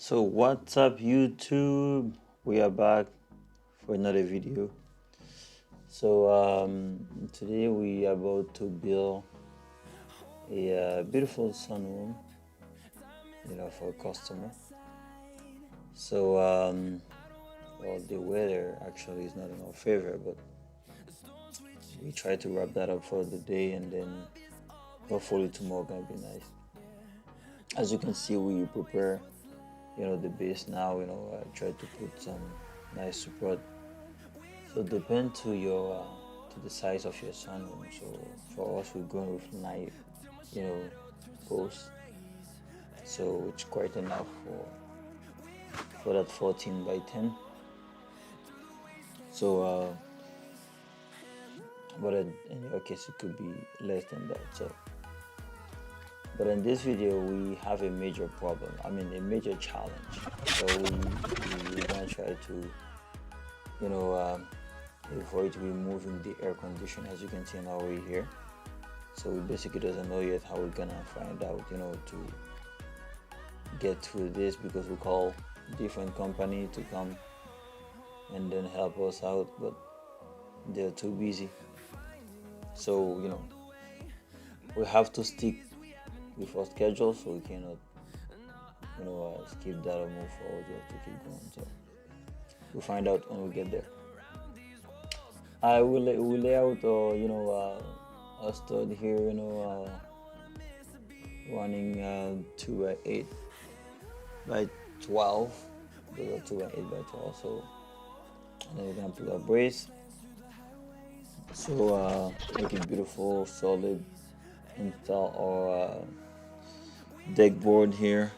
So what's up YouTube? We are back for another video. Today we are about to build a beautiful sunroom, for a customer. So well, the weather actually is not in our favor, but we try to wrap that up for the day, and then hopefully tomorrow gonna be nice. As you can see, we prepare the base now. Try to put some nice support. So depend to your to the size of your sunroom. So for us, we're going with knife, you know, post. So it's quite enough for that 14 by 10. So but in your case, it could be less than that. But in this video, we have a major problem. I mean, a major challenge. So we're gonna try to, you know, avoid removing the air conditioner, as you can see on our way here. So we basically doesn't know yet how we're gonna find out, to get through this, because we call different company to come and then help us out, but they're too busy. So we have to stick with our schedule, so we cannot skip that or move forward. We have to keep going. So we'll find out when we get there. I will lay out a stud here, running 2 by 8 by 12. Those are 2 by 8 by 12. So, and then we're gonna put our brace. So make it beautiful, solid. Install our deck board here,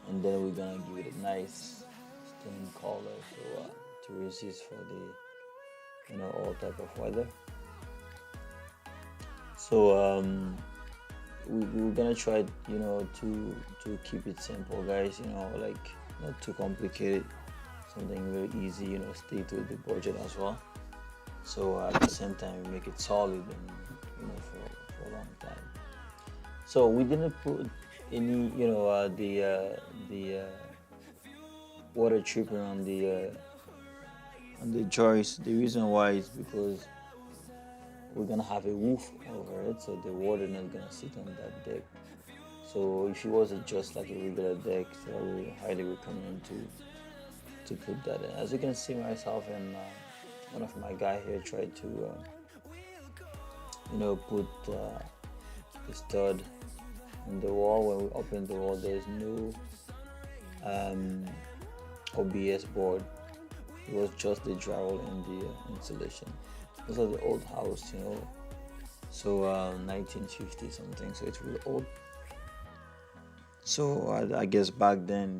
and then we're gonna give it a nice stunning color, so to resist for the all type of weather. So we're gonna try to keep it simple, guys, like not too complicated, something very easy, stay to the budget as well. So at the same time we make it solid and for a long time. So we didn't put any the water treatment on the joist. The reason why is because we're gonna have a roof over it, so the water not gonna sit on that deck. So if it was just like a regular deck, so I would highly recommend to put that in. As you can see, myself and one of my guy here tried to put the stud on the wall. When we open the wall, there's no OBS board. It was just the drywall and the insulation. This is the old house, so 1950 something, so it's really old. So I guess back then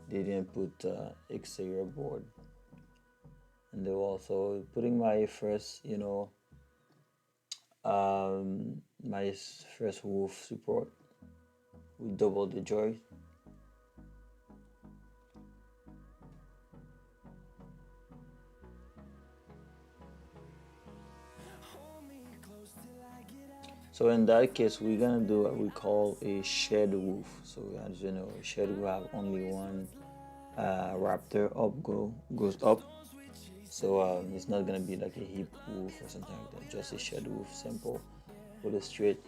they didn't put exterior board in the wall. So putting my first my first roof support, we doubled the joist. So in that case, we're gonna do what we call a shed roof. So as you know, a shed will have only one Rafter goes up. So it's not gonna be like a hip roof or something like that. Just a shed roof, simple, with a straight.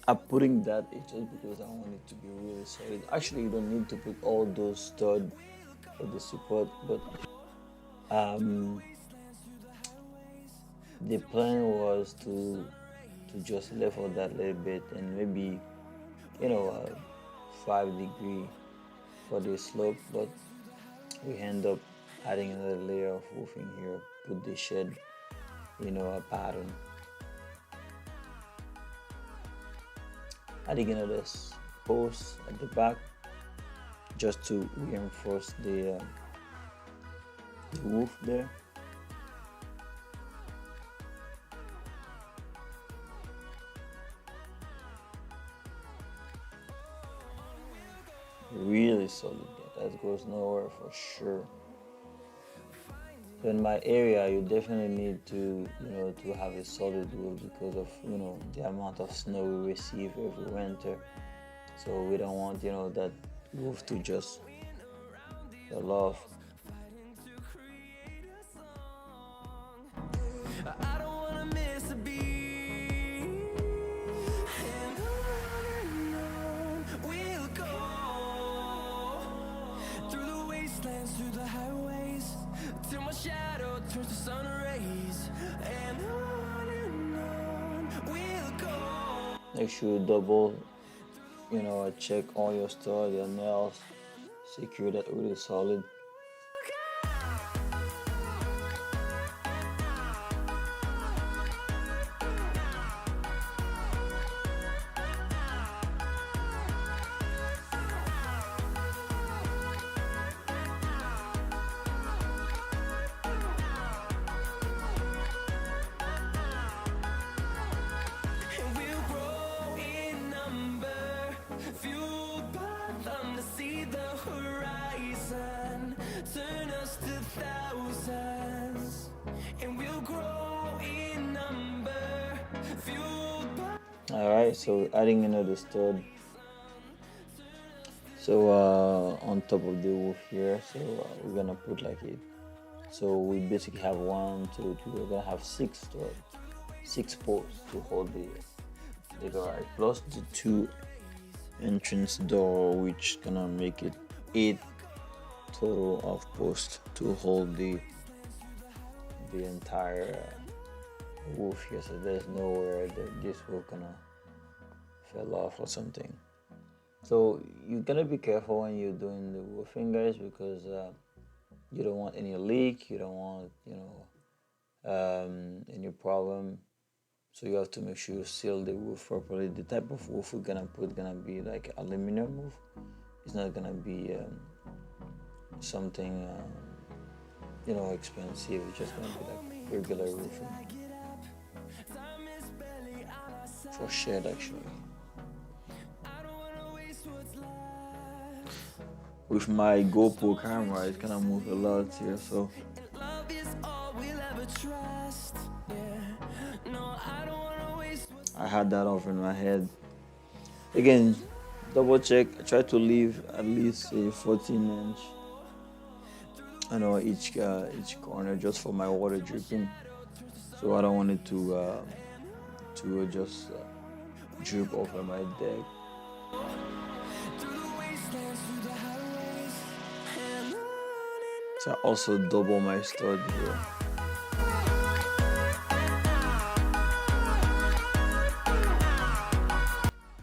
I'm putting that just because I want it to be really solid. Actually, you don't need to put all those studs for the support, but the plan was to just level that little bit, and maybe 5 degree for the slope, but we end up adding another layer of roofing here, put the shed a pattern, adding another post at the back just to reinforce the roof there. Really solid. That goes nowhere for sure. So in my area, you definitely need to to have a solid roof because of the amount of snow we receive every winter. So we don't want, that roof to just fall off. I don't wanna miss a beat. And on we'll go through the wastelands, through the highways, till my shadow turns to sun rays. And on we'll go. Make sure you double, check all your stuff, your nails, secure that really solid. And we'll grow in number, fueled by them to see the horizon, turn us to thousands. And we'll grow in number, fueled by. Alright, so adding another stud. So on top of the roof here, so we're gonna put like it. So we basically have 1, 2, 3. We're gonna have 6 studs, 6 posts to hold the garage, plus the 2 entrance door, which gonna make it 8 total of posts to hold the entire roof here. So there's nowhere that this roof gonna fell off or something. So you gotta be careful when you're doing the roofing, guys, because you don't want any leak, you don't want any problem. So you have to make sure you seal the roof properly. The type of roof we're gonna put gonna be like aluminum roof. It's not gonna be something expensive. It's just gonna be like regular roofing for shed actually. With my GoPro camera, it kind of move a lot here, so Love is all we'll ever trust. Yeah. No, I don't wanna waste what's I had that off in my head. Again, double check. I try to leave at least a 14-inch. I know each corner just for my water dripping, so I don't want it to just drip over my deck. through the wastelands, through the highways, and on. So I also double my stud here.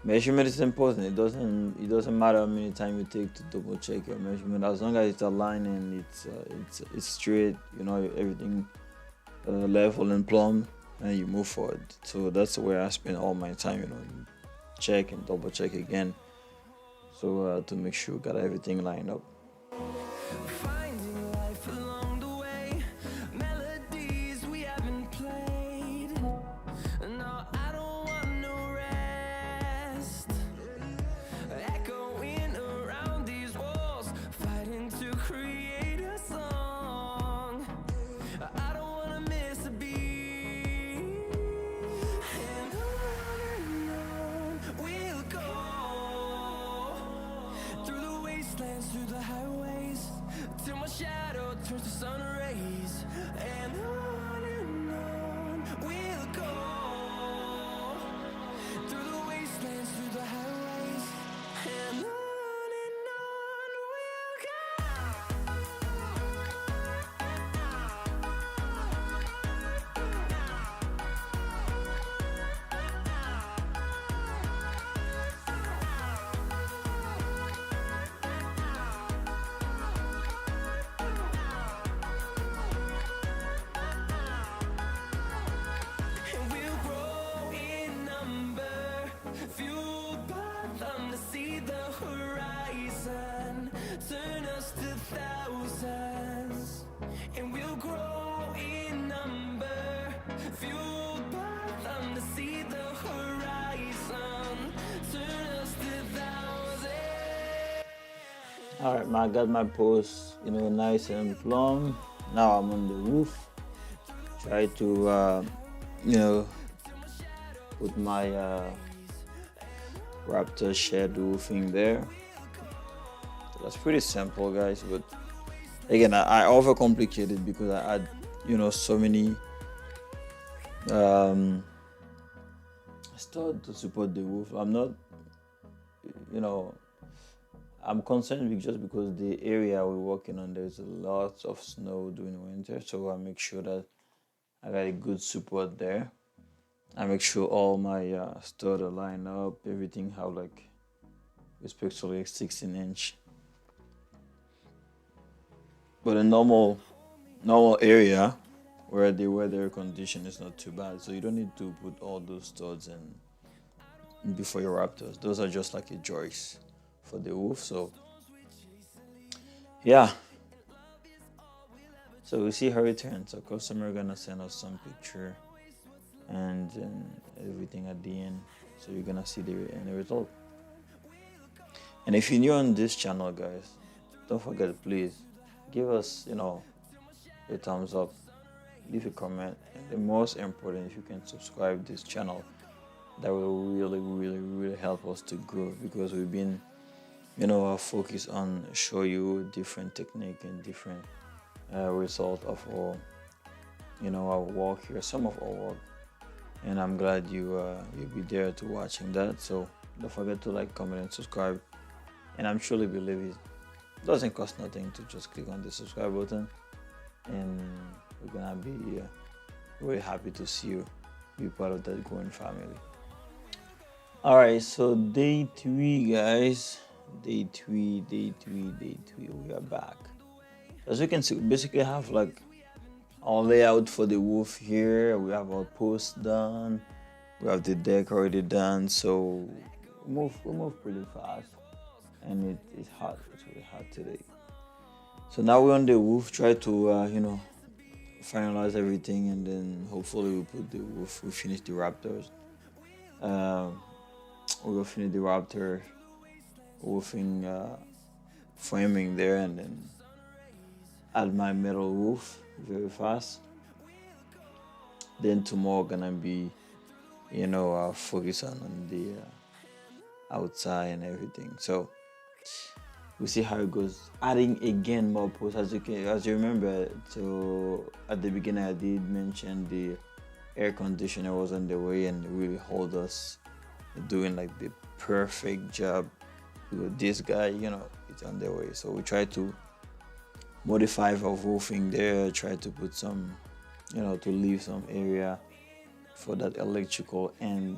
Measurement is important. It doesn't matter how many times you take to double check your measurement. As long as it's aligned and it's straight, everything level and plumb, and you move forward. So that's where I spend all my time. Check and double check again. So to make sure got everything lined up. Finding life along the way, melodies we haven't played. No, I don't want no rest. Echoing around these walls, fighting to create a song. I don't wanna miss a beat. And on we'll go through the wastelands, through the highways, till my shadow turns to sun rays. And on we'll go through the wastelands, through the highways, and on we'll go. And we'll grow in number, fueled by them to see the horizon, turn us to thousands. And we'll grow in number, fueled by them to see the horizon, turn us to thousands. All right, I got my post, nice and plumb. Now I'm on the roof. Try to, put my Rafter shed roofing there. So that's pretty simple, guys. But again, I overcomplicate it because I add, so many stuff to support the roof. I'm not, you know, I'm concerned just because the area we're working on, there's a lot of snow during winter, so I make sure that I got a good support there. I make sure all my studs are lined up, everything have like especially 16-inch. But a normal area where the weather condition is not too bad, so you don't need to put all those studs in before your Raptors. Those are just like a joist for the roof. So yeah, so we see how it turns. So customer gonna send us some picture and everything at the end. So you're gonna see the end result. And if you're new on this channel, guys, don't forget, please give us, a thumbs up, leave a comment, and the most important, if you can subscribe this channel, that will really, really, really help us to grow, because we've been, focused on show you different technique and different result of our work here, some of our work, and I'm glad you'll be there to watching that. So don't forget to like, comment, and subscribe. And I'm truly believe it doesn't cost nothing to just click on the subscribe button, and we're gonna be really happy to see you be part of that growing family. All right, so day 3, guys. Day 3. We are back. As you can see, we basically have like our layout for the roof here. We have our posts done. We have the deck already done. So we move pretty fast, and it's hot. It's really hot today. So now we're on the roof. Try to finalize everything, and then hopefully we put the roof. We finish the Raptors. We will finish the Raptor roofing framing there, and then add my metal roof very fast. Then tomorrow gonna be focus on the outside and everything. So we'll see how it goes. Adding again more posts, as you remember. So at the beginning I did mention the air conditioner was on the way and really hold us doing like the perfect job with this guy. It's on the way. So we try to modify our roofing there, try to put some, to leave some area for that electrical and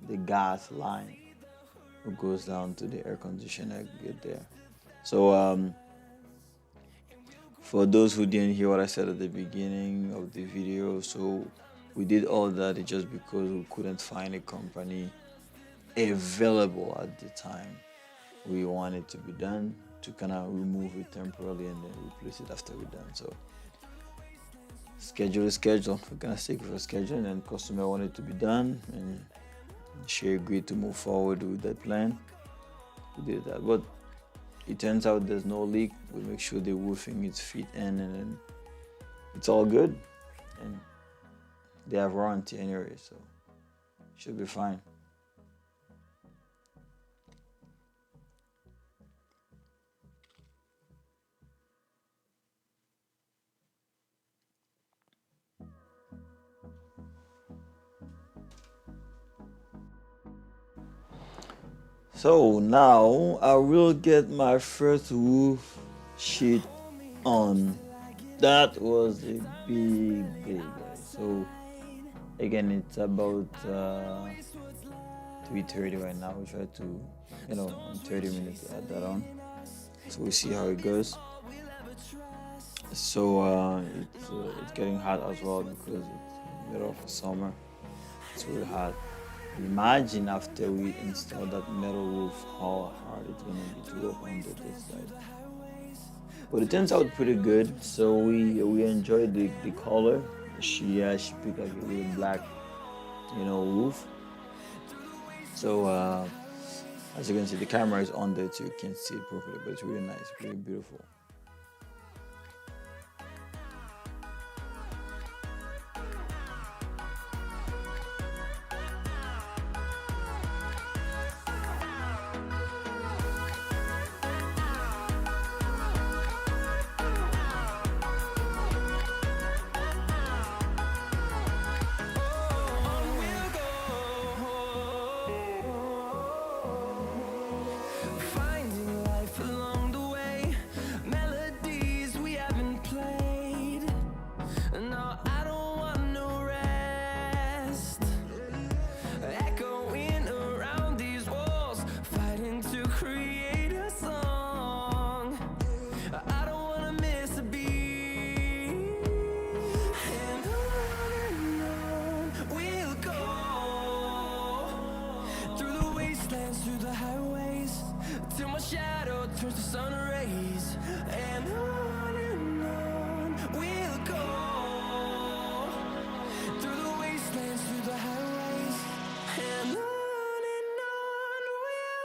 the gas line who goes down to the air conditioner get there. So for those who didn't hear what I said at the beginning of the video, so we did all that just because we couldn't find a company available at the time we wanted to be done, to kind of remove it temporarily and then replace it after we're done. So schedule is schedule. We're gonna stick with a schedule, and then customer wanted to be done, and she agreed to move forward with that plan. We did that, but it turns out there's no leak. We make sure the roofing is fit in, and then it's all good, and they have warranty anyway, so should be fine. So now I will get my first roof sheet on. That was a big day, guys. So again, it's about 3:30 right now. We try to, in 30 minutes add that on. So we see how it goes. So it's getting hot as well because it's middle of summer. It's really hot. Imagine after we install that metal roof, how hard it's gonna be to work on this side. But it turns out pretty good. So we enjoyed the color. She picked like a really black, roof. So as you can see, the camera is on there so you can see it properly. But it's really nice, really beautiful. shadow turns to sun rays, and on we'll go through the wastelands, through the highways, and on we'll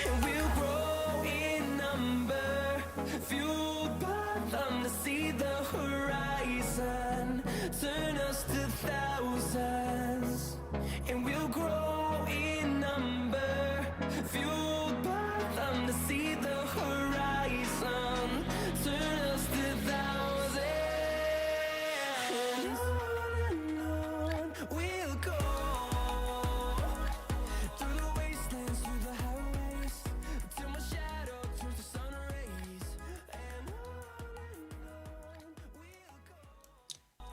and we'll grow in number, fueled by them to see the horizon, turn us to thousands. And we'll grow in number, fueled by them to see the horizon, turn us to thousands. And on we'll go through the wastelands, through the highways, till my shadow turns to sun rays, and on we'll go.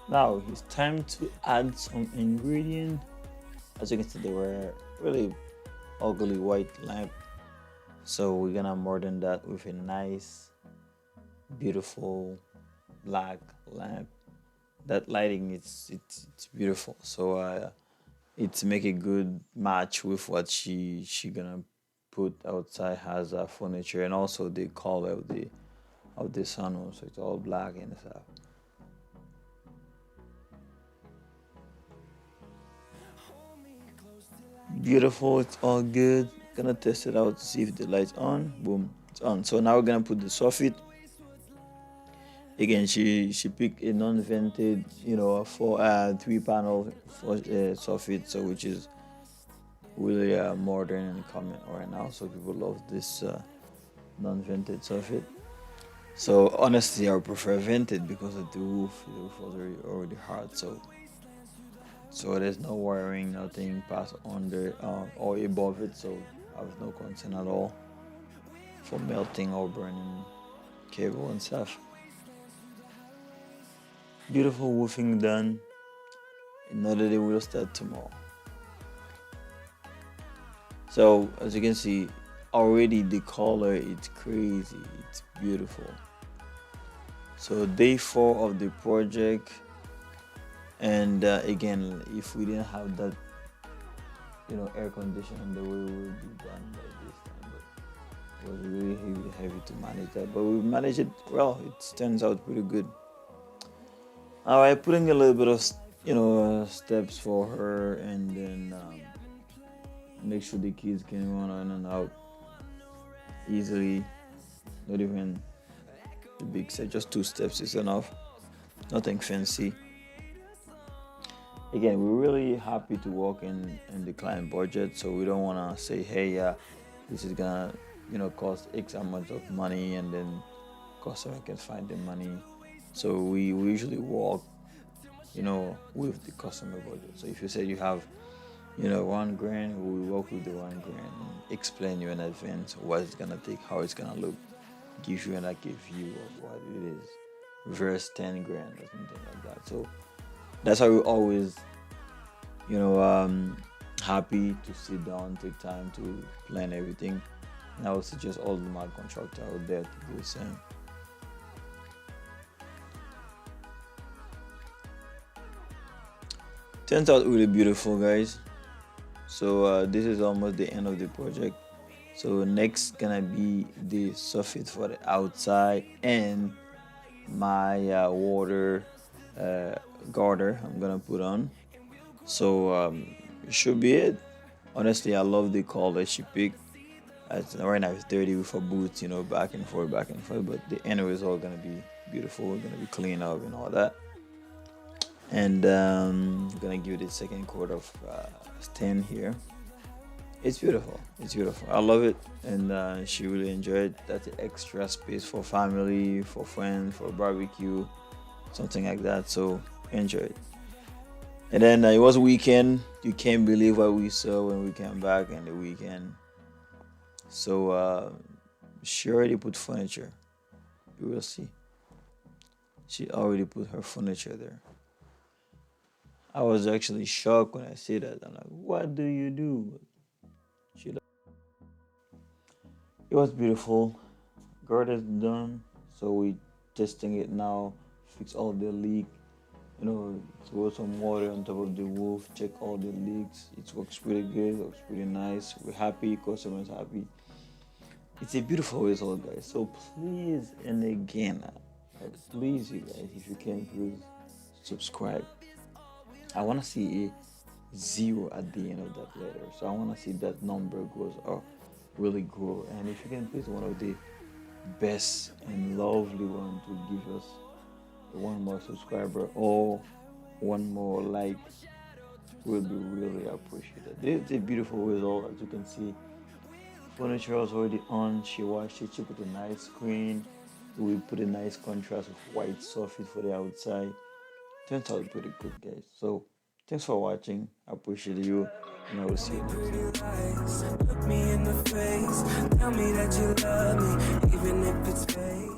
Now it's time to add some ingredient. As you can see, they were really ugly white lamp, so we're gonna modern that with a nice, beautiful black lamp. That lighting, it's beautiful. So it's make a good match with what she gonna put outside as furniture, and also the color of the sunroom. So it's all black and stuff. Beautiful, it's all good. Gonna test it out to see if the light's on. Boom, it's on. So now we're gonna put the soffit. Again, she picked a non-vented, a 3 panel for soffit, so which is really modern and common right now. So people love this non-vented soffit. So honestly, I would prefer vented because of the roof. The roof was already hard, so there's no wiring, nothing passed under or above it. So I have no concern at all for melting or burning cable and stuff. Beautiful roofing done. Another day will start tomorrow. So as you can see, already the color, it's crazy, it's beautiful. So day 4 of the project, and again, if we didn't have that, air conditioning, the way we would be done by this time, but it was really heavy to manage that. But we managed it well. It turns out pretty good. All right, putting a little bit of steps for her, and then make sure the kids can run in and out easily. Not even the big set, just 2 steps is enough. Nothing fancy. Again, we're really happy to work in the client budget, so we don't want to say, hey, yeah, this is gonna cost X amount of money, and then customer can find the money. So we usually work with the customer budget. So if you say you have 1 grand, we work with the 1 grand and explain you in advance what it's gonna take, how it's gonna look, give you a view of what it is, versus 10 grand or something like that. So that's how we always happy to sit down, take time to plan everything. And I would suggest all the mad contractor out there to do the same. Turns out really beautiful, guys. So this is almost the end of the project. So next gonna be the soffit for the outside and my water garter I'm gonna put on. So it should be it. Honestly, I love the color she picked. Right now it's dirty with her boots, back and forth, back and forth. But the end is all gonna be beautiful. We're gonna be clean up and all that. And I'm gonna give it a second coat of stain here. It's beautiful. It's beautiful. I love it, and she really enjoyed. That's the extra space for family, for friends, for barbecue, something like that. So enjoy it. And then it was weekend. You can't believe what we saw when we came back in the weekend. So she already put furniture. You will see. She already put her furniture there. I was actually shocked when I see that. I'm like, what do you do? She, it was beautiful. Gird is done, so we testing it now. Fix all the leak. Throw some water on top of the roof. Check all the leaks. It works pretty good. Looks pretty nice. We're happy. Customers happy. It's a beautiful result, guys. So please and again, please, you guys, if you can, please subscribe. I want to see a zero at the end of that letter. So I want to see that number goes up, really grow. And if you can, please, one of the best and lovely one to give us one more subscriber or one more like will be really appreciated. It's a beautiful result, as you can see. Furniture was already on. She washed it. She put a nice screen. We put a nice contrast with white surface for the outside. Turns out pretty good, guys. So thanks for watching. I appreciate you, and I will see you next time. Look me in the face, tell me that you love me, even if it's fake.